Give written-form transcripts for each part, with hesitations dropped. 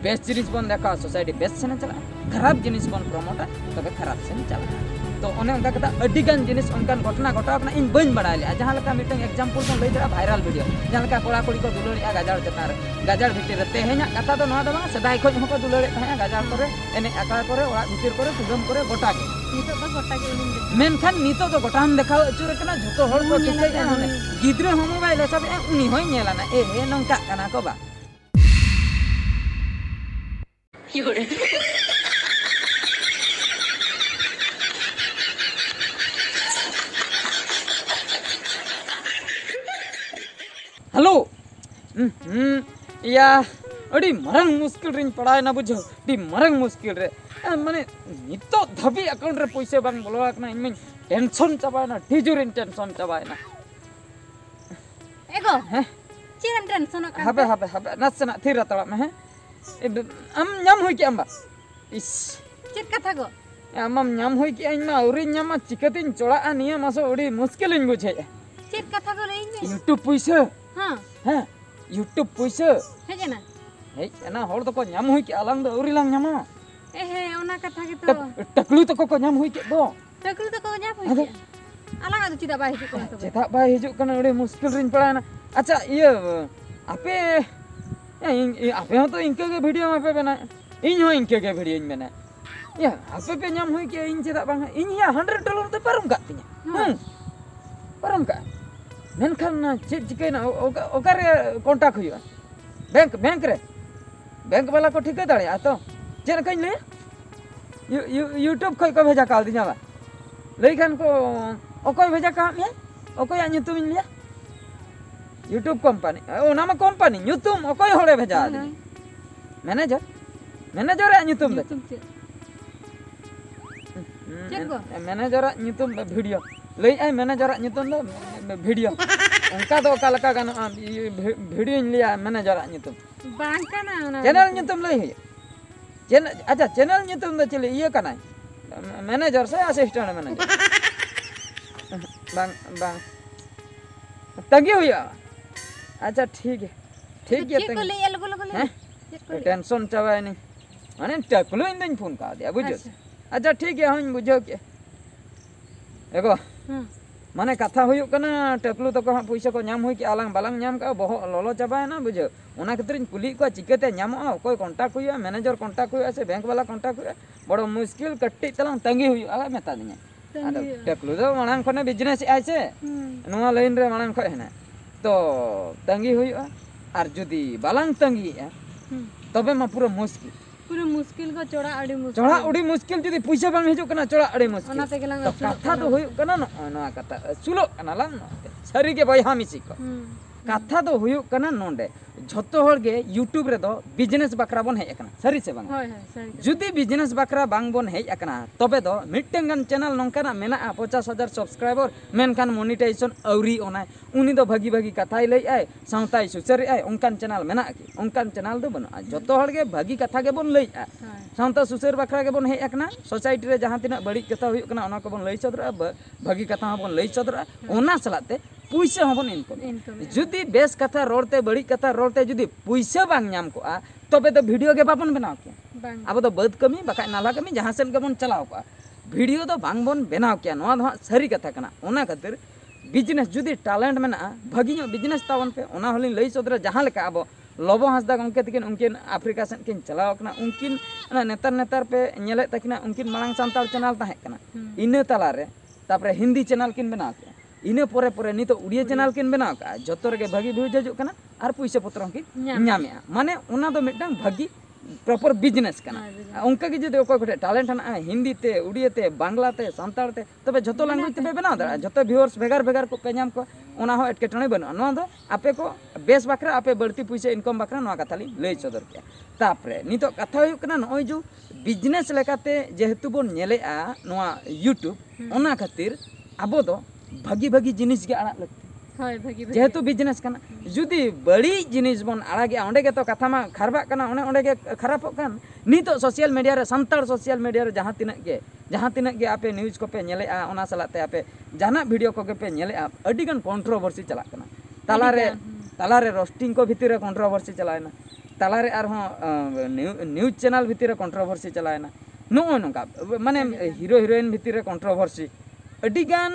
Best जिनिस बन देखा सोसाइटी बेस्ट सेन चला खराब जिनिस बन प्रमोटा तबे खराब सेन चला तो ओने उनका कथा अडिगान जिनिस उनकान घटना घटाव कना इन बइन बड़ाय ले जहां लका मिटन एग्जांपल बन लई दरा वायरल वीडियो जहां लका कोड़ा कोड़ी को दुलड़िया गाजार चतार गाजार भितर तेहेना कथा तो नवा दबा सदाय खoj हको दुलड़े थाया गाजार करे एने आका करे ओरा भितर करे कुगम करे गोटा के गोटा के मेनखान नितो तो गोटाम देखाव अचुर कना झतो हर को टिकै हने गिद्रे हम मोबाइल सब उनी होय नेलाना ए नंका कना को बा हेलो या अड़ी मरंग मुश्किल रिन पढ़ाए ना बुझो डी मरंग मुश्किल रे माने नितो धबी अकाउंट रे पैसे बांग बोलवा कना इन टेंशन चाबाय ना टिजुरिन टेंशन चाबाय ना एगो हैं चिरन टेंशन का हबे नसना थिर तळा में है am nyam hoy ki amba is चित कथा गो amam nyam hoy ki ain ma uri nyam chikatin chola aniya maso uri muskilin buche चित कथा गो रे YouTube puisa हां YouTube puisa हेजना हे ना हर तो को nyam hoy ki alang do uri lang nyama हे ओना कथा के तो टकलू तो को nyam hoy ki दो टकलू तो को nyam होय alang adu चिदा बाय हिजु कोन तो चेता बाय हिजु कना uri मुश्किल रिन पड़ा ना अच्छा ये आपे आपे तो इनके के वीडियो में पे बना इन हो इनके के वीडियो में बना या आपे पे नाम होई के इन चेदा बांग इन या $100 तो परम का तिया परम का मेनखान ना चिकै ना ओकर कांटेक्ट हुआ बैंक रे बैंक वाला को ठीक दाड़े आ तो जेन कइन ले यूट्यूब खय को भेजा काल दिया लई खान को ओकोय भेजा का में ओकोय ᱧᱩᱛᱩᱢ ᱤᱧ लिया YouTube कंपनी ओ नाम कंपनी ᱧᱩᱛᱩᱢ ओकोय होड़े भेजा दी मैनेजर ᱧᱩᱛᱩᱢ दे मैनेजर ᱧᱩᱛᱩम वीडियो लई आई मैनेजर ᱧᱩᱛᱩम दो वीडियो उनका दो का लका गाना वीडियो इन लिया मैनेजर ᱧᱩᱛᱩम बांग काना ओना चैनल ᱧᱩᱛᱩम लई है चैनल अच्छा चैनल ᱧᱩᱛᱩम दो चले ये काना मैनेजर से असिस्टेंट मैनेजर बांग तंगी हुआ अच्छा ठीक है को ले अलग हैं टेंशन चावाय नहीं माने टकलो इन दिन फोन का दिया बुझो अच्छा ठीक है हम बुझो के एगो माने कथा हुयो कना टकलू तो को पैसा को नाम होई के आलांग बालांग नाम का बहुत लोलो चाबाय ना बुझो ओना खतरिन कुली को चिकते नामो कोई कांटेक्ट हुआ मैनेजर कांटेक्ट हुआ से बैंक वाला कांटेक्ट हुआ बड़ो मुश्किल कट्टी तलांग तंगी हुई आ मेता दिया टकलू दो मांग खने बिजनेस आइसे नोआ लाइन रे मांग ख हेना तो तंगी हुआ और जुदी बालांग तंगी तबे मा पूरा मुश्किल को चोड़ा उड़ी मुश्किल जुदी पैसा बांग हिजु कना चोड़ा अड़ी मुश्किल ओना ते गेलांग तो कथा तो हुयो कना नोआ कथा सुलो कना लांग सरी के भाई हामिसी को कथा तो हुयो कना नोंडे झतो हर के YouTube रे दो बिजनेस बकरा बन हेय कना सरी से बांग जुदी बिजनेस बकरा बांग बन हेय कना तबे दो मिटटेंगन चैनल नोंकाना मेना 50,000 सब्सक्राइबर मेनखान मोनेटाइजेशन औरी ओना उनी दो भागी भागी कथाई लई आय साउताई सुसरी आय उनकान चैनल मेना की उनकान चैनल दो बनो झतो हर के भागी कथा के बन लई आ साउता सुसर बकरा के बन हेय कना सोसाइटी रे जहां तिना बड़ी कथा हुयो कना ओना को बन लई चदरा भागी कथा बन लई चदरा ओना सलाते पैसा हबन इनकम जुदी बेस कथा रोडते बड़ी कथा रोडते जुदी पैसा बांग नाम को तबे तो वीडियो के बापन बनाव के अब तो बद कमी बका नाला कमी जहां सेन के बन चलाव को वीडियो तो बांग बन बनाव के नोआ दो सरी कथा कना ओना खातिर बिजनेस जुदी टैलेंट मेना भागी बिजनेस तावन पे ओना होलिन लई सदरा जहां लेका अब लोबो हंसदा गंके तकिन उनकिन अफ्रीका सेन किन चलाव कना उनकिन नेतर पे नेले तकिना उनकिन मांग सांताल चैनल ताहे कना इने तला रे तापरे हिंदी चैनल किन बनाव के इने पोरे पोरे नितो उड़िया चैनल किन बनाव का जतो रे भागी व्यूज हजु कना और पैसा पत्र किन न्यामे माने ओना दो मिटंग भागी प्रॉपर बिजनेस कना उनका के जदि ओको टैलेंट हना हिंदी ते उड़िया ते बांग्ला ते सांताल ते तबे जतो लैंग्वेज ते बनाव दा जतो व्यूअर्स भेगार भेगार को पे नाम को ओना हो एटकेटणे बनो नो दो आपे को बेस बकरा आपे बढ़ती पैसा इनकम बकरा नो कथाली लई चदर के तापरे नितो कथा हुयो कना नय जो बिजनेस लेकाते जेहेतु बोन नेलेआ नोआ YouTube ओना खातिर आबो दो भागी भागी जिनिस के आड़ा लगते जेहेतु बिजनेस कना जुदी बड़ी जिनिस बन आड़ागे ओंडे के तो कथा मा खराबा कना ओंडे के खराबो कान नितो सोशल मीडिया रे संतार सोशल मीडिया रे जहां तिनक के आपे न्यूज को पे नेलेआ ओना सलाते आपे जाना वीडियो को के पे नेलेआ अडिगन कंट्रोवर्सी चला कना ताला रे रोस्टिंग को भीतर रे कंट्रोवर्सी चलायना तालारे आरहों न्यूज चैनल भितर कंट्रोवर्सी चलाएना नोय नोंका माने हीरो हीरोइन भितर कंट्रोवर्सी अडिगान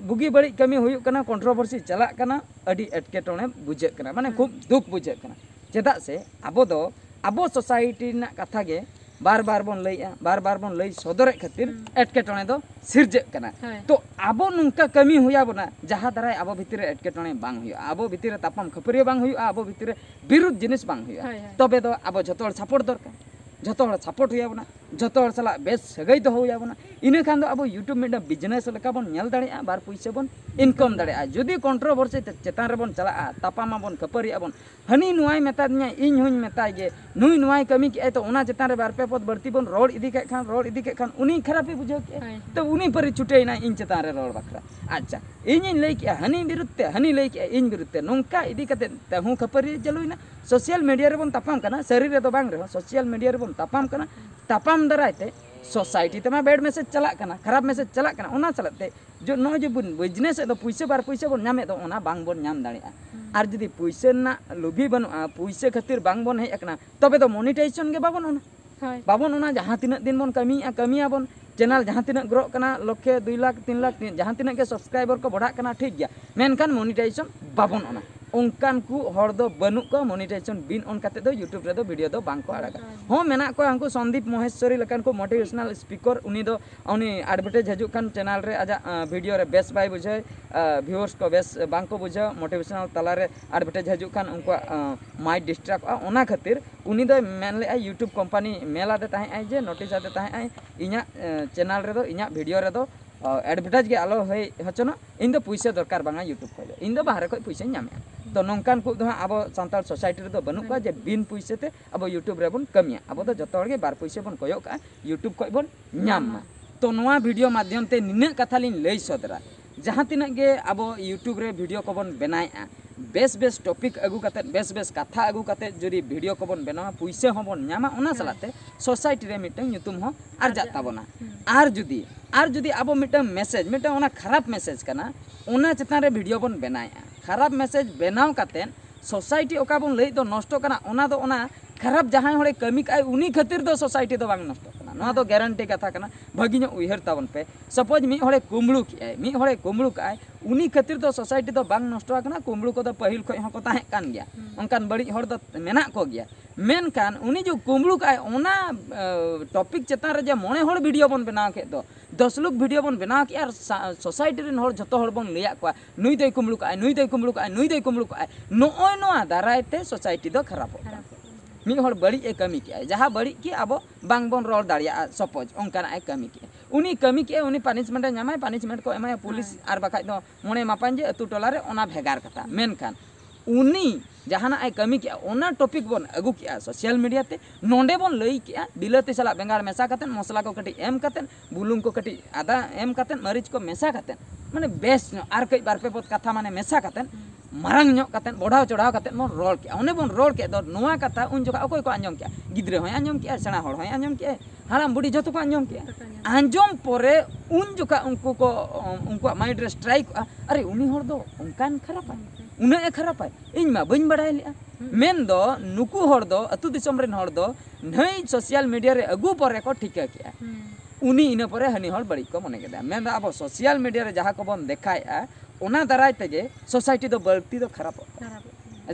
बुगी बड़ी कमी हुयुक कना कंट्रोवर्सी चला कना अडी एटकेटोने बुझे कना माने खूब दुख बुझे कना चेदा से आबो सोसाइटी ना कथा गे बार बार बोन लई सदर खातिर एटकेटोने दो सिरजे कना तो आबो नुंका कमी हुया बना जहा दराय आबो भितर एटकेटोने बांग हुया आबो भितर तापम खपरिया बांग हुया आबो भितर विरुद्ध जिनिस बांग हुया तबे दो आबो जतोर सपोर्ट दरकार जतोर सपोर्ट हुया बना जतोर सला बेस सगई दो हुया बना इने खान दो आबो यूट्यूब में बिजनेस लेका बोन नेल दाड़िया बार पैसे बोन इनकम दाड़िया जदि कंट्रोवर्सी चेतान रे बोन चला तापामा बोन खपरिया बोन हनी नुआई मेता दिया इन हुई मेता गे नुई नुआई कमी के तो ओना चेतान रे बार पे पद बढ़ती बोन रोड इदी के खान उनी खराबी बुझो के तो उनी पर छुटेना इन चेतान रे रोड बखरा अच्छा इन लई के हनी हनी लई के इन विरुद्धते नोंका इदी कते तहु खपरी चलुइना सोशल मीडिया रे बोन तापाम कना शरीर रे तो बांग रे सोशल मीडिया रे बोन तापाम कना तापाम दारायते सोसाइटी तेमा बैड मैसेज चला कना खराब मैसेज चला कना ओना चलते जो नो जो बिजनेस दो पैसे बार पैसे बोन नामे दो ओना बांग बोन नाम दाड़िया आर जदी पैसे ना लोभी बनुआ पैसे खातिर बांग बोन हेज अकना तबे तो मोनेटाइजेशन के बाबन ओना बाबन ओना जहां तिना दिन बोन कमिया बोन चैनल जहां तिना ग्रो कना लक्षे 2 लाख 3 लाख जहां तिना के सब्सक्राइबर को बढ़ा कना ठीक गया मेनखान मोनेटाइजेशन बाबन ओना उनकान को हर दो बनू को मोनेटाइजेशन बिन ऑन करते दो यूट्यूब रे दो वीडियो दो बांग को आड़ागा हो मेना को हमको संदीप महेश्वरी लकान को मोटिवेशनल स्पीकर उनी दो उनी एडवर्टाइज हजू कान चैनल रे आजा वीडियो रे बेस बाय बुझे व्यूअर्स को बेस बांग को बुझे मोटिवेशनल तला रे एडवर्टाइज हजू कान उनको माइ डिस्ट्रैक्ट ओना खातिर उनी दो मेन ले यूट्यूब कंपनी मेला दे ताहे आई जे नोटिस आते ताहे आई इना चैनल रे दो इना वीडियो रे दो एडवर्टाइज के आलो है हचनो इन दो पैसे दरकार बांगा यूट्यूब को इन दो बाहर को पैसे नामे तो नौकान को दो अब सानताल सोसाइटी रे दो बनू का जे बिन पैसे ते अब यूट्यूब रे बोन कमिया अब दो जतो हर के बार पैसे बोन कोयो का यूट्यूब को बोन नाम तो नोआ वीडियो माध्यम ते निने कथा लिन लई सदरा जहां तिना गे अब यूट्यूब रे वीडियो को बोन बनाया बेस टॉपिक अगु कते बेस कथा अगु कते जदी वीडियो को बोन बनावा पैसे हो बोन नामा ओना सलाते सोसाइटी रे मिटन ᱧᱩᱛᱩᱢ हो आर जाता बोना आर जुदी अब मिटन मैसेज मिटन ओना खराब मैसेज कना ओना चेतान रे वीडियो बोन बनाया खराब मैसेज बनाव कते सोसाइटी ओका बोन लई दो नष्ट कना ओना दो ओना खराब जहां होड़े कमी काय उनी खातिर दो सोसाइटी दो बांग नष्ट कना नोआ दो गारंटी कथा कना भागी नो उयहर ताबन पे सपोज मी होड़े कुमड़ू काय उनी खातिर दो सोसाइटी दो बांग नष्ट कना कुमड़ू को दो पहिल खय हो को ताहे कान गया उनकान बड़ी हड़ दो मेना को गया मेन कान उनी जो कुमड़ू काय ओना टॉपिक चेतान रे जे मोने हड़ वीडियो बन बनाव के दो 10 लोग वीडियो बन बनाव के यार सोसाइटी रे हड़ जतो हड़ बन लिया को नुई दई कुमड़ू काय नोय नोआ दारायते सोसाइटी दो खराब हो मी हड़ बड़ी ए कमी के जहां बड़ी की अब बांग बोन रोड दाड़िया सपोज ओंकान ए कमी के उनी पनिशमेंट नामाय पनिशमेंट को एमाय पुलिस आर बाखाय दो मोने मापान जे अतु टोला रे ओना भेगार कथा मेनखान उनी जहाना ए कमी के ओना टॉपिक बोन अगु के सोशल मीडिया ते नोंडे बोन लई के बिलाती सला बेंगार मेसा कतन मसला को कटी एम कतन बुलुंग को कटी आदा एम कतन मरीच को मेसा कतन माने बेस्ट आर कई बार पे बहुत कथा माने मेसा कतन मारंग ᱧᱚᱜ कतन बढ़ाव चढ़ाव कतन बोन रोल के ओने बोन रोल के दो नुआ कथा उन जगह अकोय को आंजम के गिद्रे होय आंजम के सेना हड़ होय आंजम के हाराम बुढ़ी जतो को आंजम के आंजम परे उन जगह उनको माइंड रे स्ट्राइक अरे उनी हड़ दो उनकान खराब है उना ए खराब है इन मा बइन बड़ाय लिया मेन दो नुकु हड़ दो अतु दिसम रे हड़ दो नई सोशल मीडिया रे अगु परे को ठिका के उनी इन परे हनी हड़ बड़ी को मने के मेन अब सोशल मीडिया रे जहां को बन देखाय ओना दाराय तेगे सोसाइटी दो बल्ती दो खराब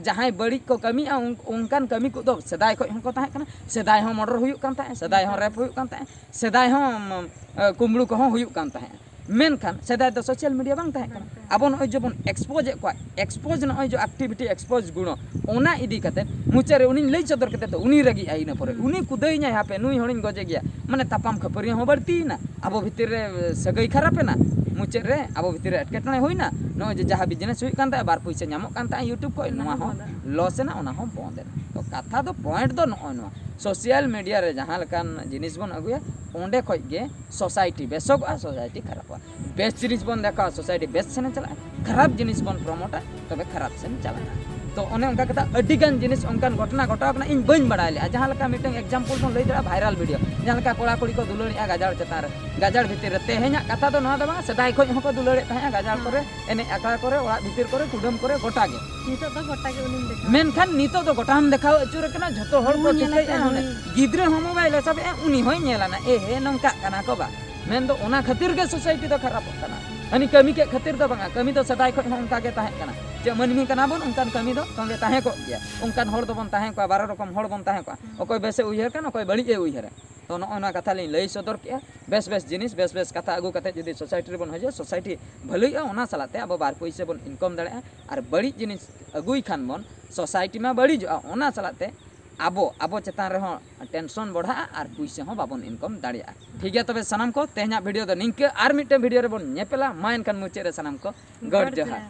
जहां बड़ी को कमी उनकान कमी को दो सदाय को हन को ताहे कना सदाय हो मर्डर हुयुक कान ताहे सदाय हो रेप हुयुक कान ताहे सदाय हो कुमड़ू को हुयुक कान ताहे मेनखान सदाय दो सोशल मीडिया बांग ताहे कना अब नय जो बन एक्सपोज नय जो एक्टिविटी एक्सपोज गुण ओना इदी कते मुचे रे उनी लई सदर कते तो उनी रगी आई न परे उनी कुदई न्या हापे नुई हणिन गजे गया माने तापाम खपरी हो बड़ती ना अब भीतर रे सगई खराब है ना मुचे रे अब भीतर एटकेटने होइना नो जे जहां बिजनेस हुई कांता बार पैसा नामक कांता यूट्यूब को नोआ हो लॉस ना ओना हो बंद तो कथा दो पॉइंट दो नो सोशल मीडिया रे जहां लकान जिनिस बन अगुया ओंडे खय गे सोसाइटी बेसोग सोसाइटी खराब बेस्ट जिनिस बन देखा सोसाइटी बेस्ट से चला खराब जिनिस बन प्रमोट तबे खराब से चला तो ओने उनका कथा अडिगान जिनिस उनकान घटना घटाव कना इन बइन बड़ाय ले जहां लका मिटन एग्जांपल बन लई दरा भाइरल वीडियो जहां लका कोड़ा कोड़ी को दुलड़िया गाजाड़ चतार गाजाड़ भितर तेहेना कथा दो नवा दबा सदाय खoj हको दुलड़े ताहे गाजाड़ करे एने आका करे ओड़ा भितर करे कुडम करे गोटा गे नितो तो गोटा के उनिम देखा मेनखान नितो तो गोटाम देखाव अचुर कना झतो हर को टिकै गिद्रे हम मोबाइल सब उनी होय नेलाना ए हे नंका कना को बा मेन दो ओना खातिर के सोसाइटी तो खराब कना अनि कमी के खातिर तो बंगा कमी तो सदाय खoj उनका के ताहे कना जे मनमी कना बन उनकान कमी दो तंगे ताहे को गया उनकान हर दो बन ताहे को 12 रकम हर बन ताहे को ओकोय बेसे उयहर कना ओकोय बड़ी ए उयहर तो नोना कथा लिन लई सदर के बेस बेस जिनिस बेस बेस कथा अगु कते जदी सोसाइटी रे बन हजे सोसाइटी भलई ओना सलाते अब बार पैसे बन इनकम दाड़े और बड़ी जिनिस अगुई खान बन सोसाइटी में बड़ी जो ओना सलाते आबो आबो चेतान रे हो टेंशन बढ़ा और पैसे हो बाबन इनकम दाड़िया ठीक है तबे सनम को तेहना वीडियो दो निंके आर मिटे वीडियो रे बन नेपेला मा एनखान मुचे रे सनम को गड जोहार।